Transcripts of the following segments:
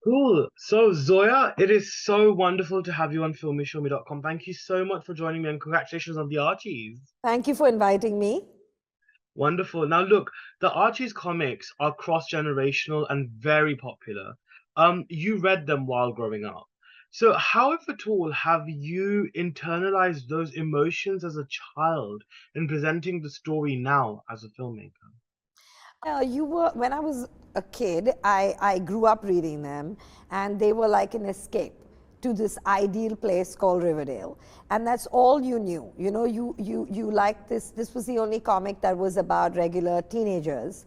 Cool. So, Zoya, it is so wonderful to have you on filmishilmy.com. Thank you so much for joining me and congratulations on the Archies. Thank you for inviting me. Wonderful. Now, look, the Archies comics are cross-generational and very popular. You read them while growing up. So, how, if at all, have you internalized those emotions as a child in presenting the story now as a filmmaker? You were when I was a kid. I grew up reading them, and they were like an escape to this ideal place called Riverdale, and that's all you knew. You liked this. This was the only comic that was about regular teenagers.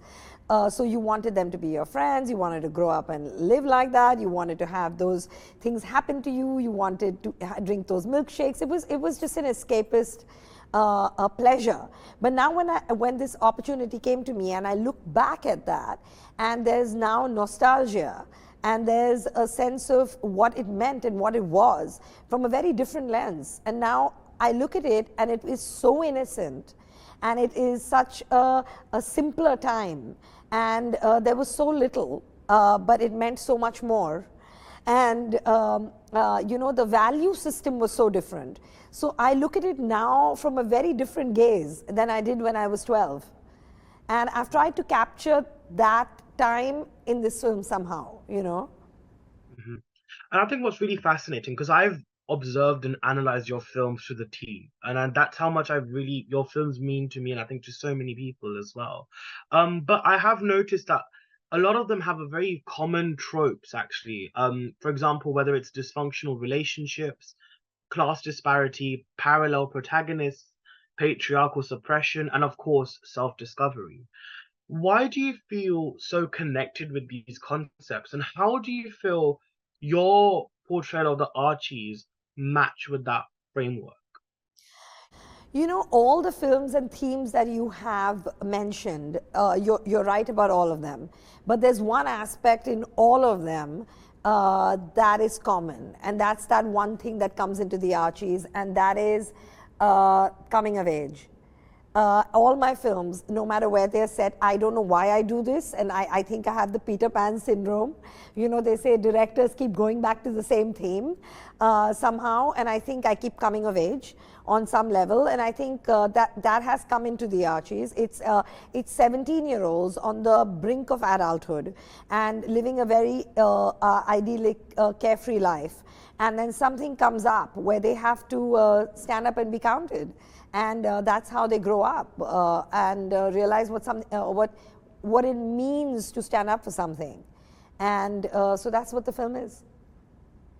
So you wanted them to be your friends. You wanted to grow up and live like that. You wanted to have those things happen to you. You wanted to drink those milkshakes. It was just an escapist a pleasure. But now when this opportunity came to me and I look back at that, and there's now nostalgia, and there's a sense of what it meant and what it was from a very different lens. And now I look at it and it is so innocent, and it is such a simpler time, and there was so little, but it meant so much more. And the value system was so different. So I look at it now from a very different gaze than I did when I was 12, and I've tried to capture that time in this film somehow. Mhm. And I think what's really fascinating, because I've observed and analyzed your films to the T, and that's how much I've really your films mean to me, and I think to so many people as well. But I have noticed that a lot of them have a very common tropes, actually. For example, whether it's dysfunctional relationships, class disparity, parallel protagonists, patriarchal suppression, and of course, self-discovery. Why do you feel so connected with these concepts, and how do you feel your portrayal of the Archies match with that framework? All the films and themes that you have mentioned, you're right about all of them. But there's one aspect in all of them that is common, and that's that one thing that comes into the Archies, and that is coming of age. All my films, no matter where they're set, I don't know why I do this, and I think I have the Peter Pan syndrome. They say directors keep going back to the same theme somehow, and I think I keep coming of age on some level, and I think that has come into the Archies. It's 17-year-olds on the brink of adulthood and living a very idyllic, carefree life, and then something comes up where they have to stand up and be counted, and that's how they grow up and realize what it means to stand up for something, and so that's what the film is.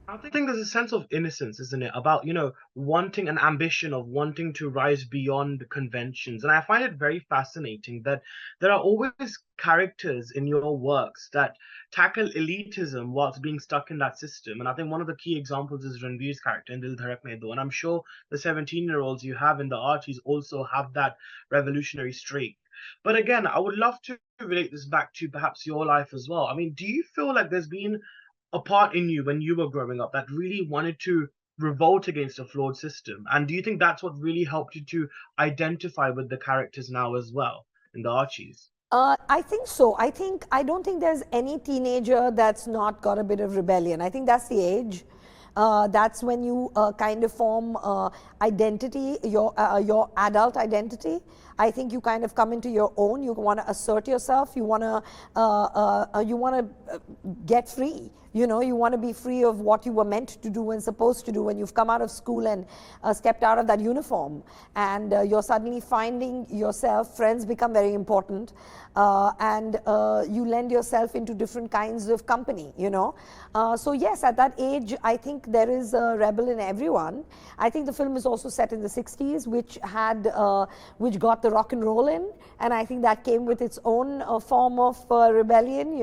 I think there's a sense of innocence, isn't it? About, wanting an ambition of wanting to rise beyond conventions. And I find it very fascinating that there are always characters in your works that tackle elitism whilst being stuck in that system. And I think one of the key examples is Ranveer's character in Dil Dharakne Do. And I'm sure the 17-year-olds you have in the Archies also have that revolutionary streak. But again, I would love to relate this back to perhaps your life as well. I mean, do you feel like there's been a part in you when you were growing up that really wanted to revolt against a flawed system? And do you think that's what really helped you to identify with the characters now as well in the Archies? I think so. I don't think there's any teenager that's not got a bit of rebellion. I think that's the age. That's when you kind of form identity, your adult identity. I think you kind of come into your own. You want to assert yourself. You want to get free. You want to be free of what you were meant to do and supposed to do when you've come out of school and stepped out of that uniform, and you're suddenly finding yourself. Friends become very important, and you lend yourself into different kinds of company. So yes, at that age, I think there is a rebel in everyone. I think the film is also set in the 60s, which got the rock and roll in, and I think that came with its own form of rebellion,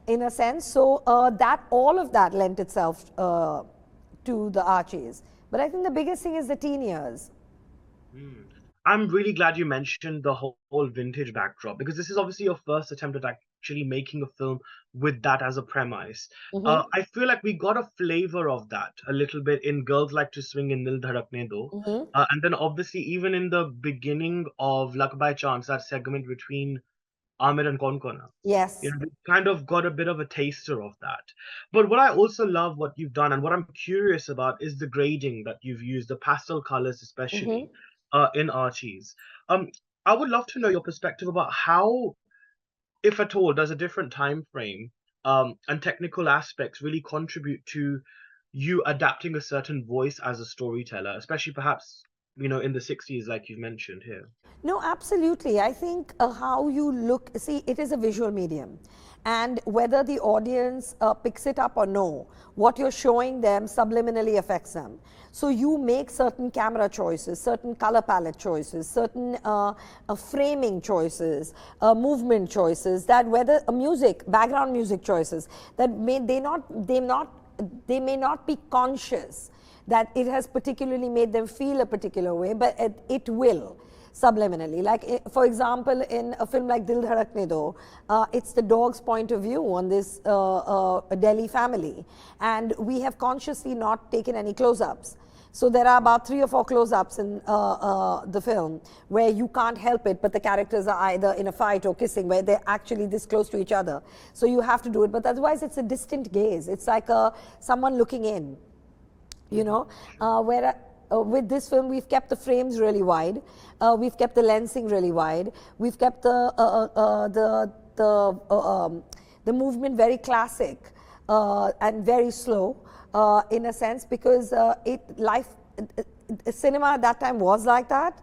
in a sense. So that all of that lent itself to the Archies. But I think the biggest thing is the teen years. Hmm. I'm really glad you mentioned the whole vintage backdrop, because this is obviously your first attempt at actually making a film with that as a premise. Mm-hmm. I feel like we got a flavor of that a little bit in Girls Like to Swing in Dil Dharakne Do. Mm-hmm. And then obviously even in the beginning of Luck by Chance, that segment between Ahmed and Konkona. You Yes. know, we kind of got a bit of a taster of that. But what I also love what you've done and what I'm curious about is the grading that you've used, the pastel colors Mm-hmm. especially in Archies. Um, I would love to know your perspective about how, if at all, does a different time frame and technical aspects really contribute to you adapting a certain voice as a storyteller, especially perhaps, in the 60s, like you've mentioned here. No, absolutely. I think how you look, see, it is a visual medium. And whether the audience picks it up or no, what you're showing them subliminally affects them. So you make certain camera choices, certain color palette choices, certain framing choices, movement choices, that whether music, background music choices, that they may not be conscious that it has particularly made them feel a particular way, but it will subliminally. Like, for example, in a film like Dil Dhadakne Do, it's the dog's point of view on this Delhi family. And we have consciously not taken any close-ups. So there are about 3 or 4 close-ups in the film where you can't help it, but the characters are either in a fight or kissing, where they're actually this close to each other. So you have to do it, but otherwise it's a distant gaze. It's like someone looking in. Where with this film we've kept the frames really wide, we've kept the lensing really wide, we've kept the movement very classic and very slow in a sense, because cinema at that time was like that.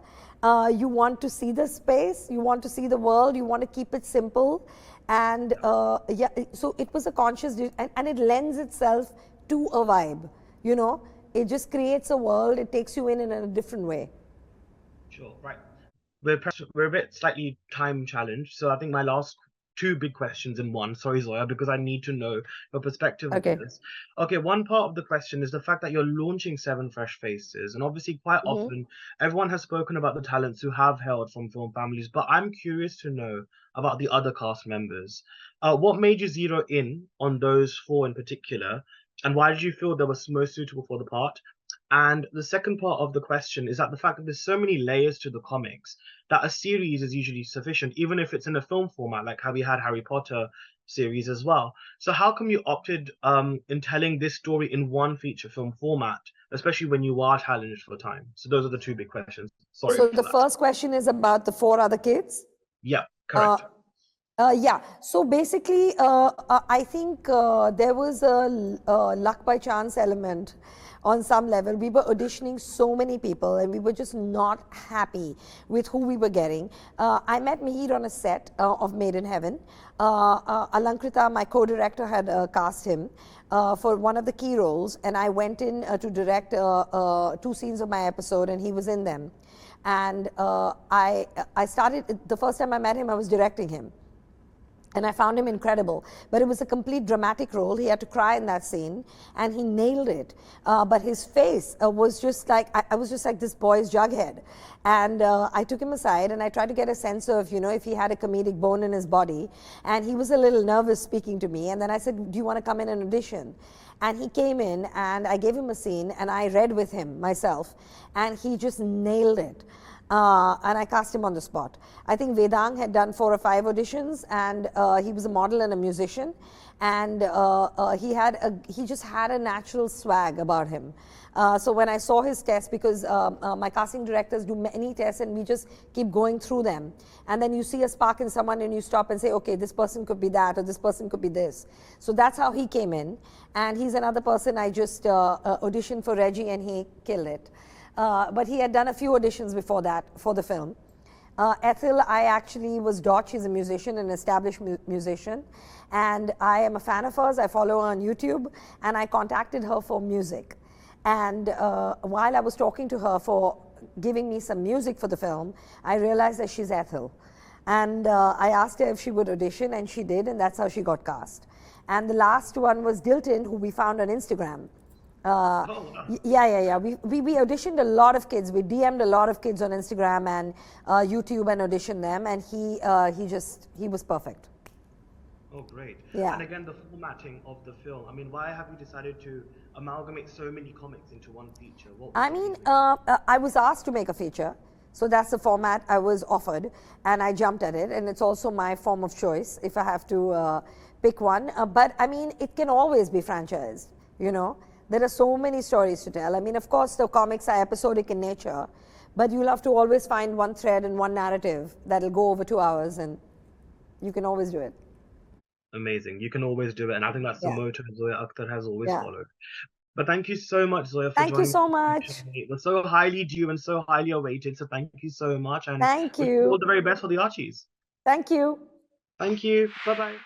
You want to see the space, you want to see the world, you want to keep it simple, and so it was a conscious and it lends itself to a vibe. It just creates a world, it takes you in a different way. Sure, right. We're a bit slightly time challenged, so I think my last two big questions in one. Sorry, Zoya, because I need to know your perspective of Okay. this. Okay, one part of the question is the fact that you're launching Seven Fresh Faces, and obviously, quite often, everyone has spoken about the talents who have hailed from film families, but I'm curious to know about the other cast members. What made you zero in on those four in particular, and why did you feel they were most suitable for the part? And the second part of the question is that the fact that there's so many layers to the comics that a series is usually sufficient, even if it's in a film format, like how we had Harry Potter series as well. So how come you opted in telling this story in one feature film format, especially when you are challenged for time? So those are the two big questions. Sorry So for the that. first question is about the 4 other kids. Yeah, Uh, correct. yeah. So basically, I think there was a luck by chance element on some level. We were auditioning so many people and we were just not happy with who we were getting. I met Mihir on a set of Made in Heaven. Alankrita, my co-director, had cast him for one of the key roles, and I went in to direct 2 scenes of my episode, and he was in them. And I started, the first time I met him, I was directing him. And I found him incredible. But it was a complete dramatic role. He had to cry in that scene, and he nailed it. But his face was just like, I was just like this boy's Jughead. And I took him aside, and I tried to get a sense of, if he had a comedic bone in his body. And he was a little nervous speaking to me. And then I said, do you want to come in and audition? And he came in, and I gave him a scene, and I read with him myself. And he just nailed it. And I cast him on the spot. I think Vedang had done 4 or 5 auditions, and he was a model and a musician, and he just had a natural swag about him. So when I saw his test, because my casting directors do many tests and we just keep going through them, and then you see a spark in someone and you stop and say, okay, this person could be that, or this person could be this. So that's how he came in, and he's another person I just auditioned for Reggie, and he killed it. But he had done a few auditions before that for the film. Ethel, I actually was Dot. She's a musician, an established musician. And I am a fan of hers. I follow her on YouTube. And I contacted her for music. And while I was talking to her for giving me some music for the film, I realized that she's Ethel. And I asked her if she would audition, and she did. And that's how she got cast. And the last one was Dilton, who we found on Instagram. Yeah. We auditioned a lot of kids. We DM'd a lot of kids on Instagram and YouTube and auditioned them, and he was perfect. Oh, great. Yeah. And again, the formatting of the film. I mean, why have you decided to amalgamate so many comics into one feature? I was asked to make a feature. So that's the format I was offered, and I jumped at it. And it's also my form of choice if I have to pick one. But I mean, it can always be franchised. You know, there are so many stories to tell. I mean, of course, the comics are episodic in nature, but you'll have to always find one thread and one narrative that'll go over 2 hours, and you can always do it. Amazing. You can always do it. And I think that's the Yeah. motto Zoya Akhtar has always Yeah. followed. But thank you so much, Zoya, for Thank you joining. so much. It was so highly due and so highly awaited. So thank you so much. And Thank wish you all you. the very best for the Archies. Thank you. Thank you. Bye bye.